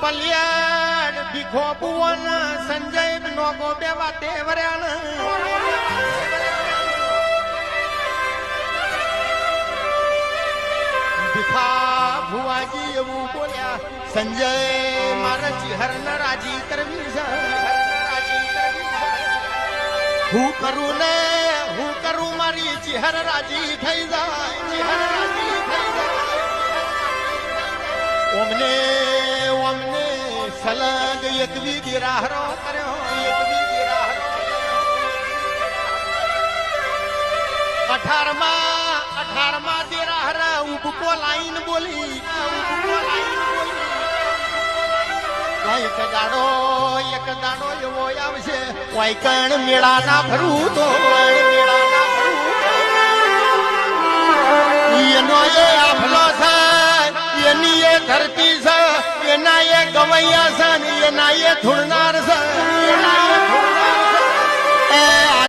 પલિયાડ ભીખો બુવન Sanjay no-go બે વાતે વર્યાન ભીખા ભુવાજી એવું બોલ્યા સંજય મારા ચિહરન રાજી કરવી છે હું કરું મારી ચિહર રાજી થઈ જાય ચિહર રાજી થઈ જાય ઓમને સલગ એક બી ગિરાહરો કર્યો એક બી ગિરાહરો 18માં ગિરાહરા ઉબકો લાઈન બોલી એક દાડો એવો આવશે વાયકણ મેળા ના ભરું તો એનો એ આફલો છે એની એ ધરતી છે એના એ ગવૈયા છે એના એ ધૂળનાર છે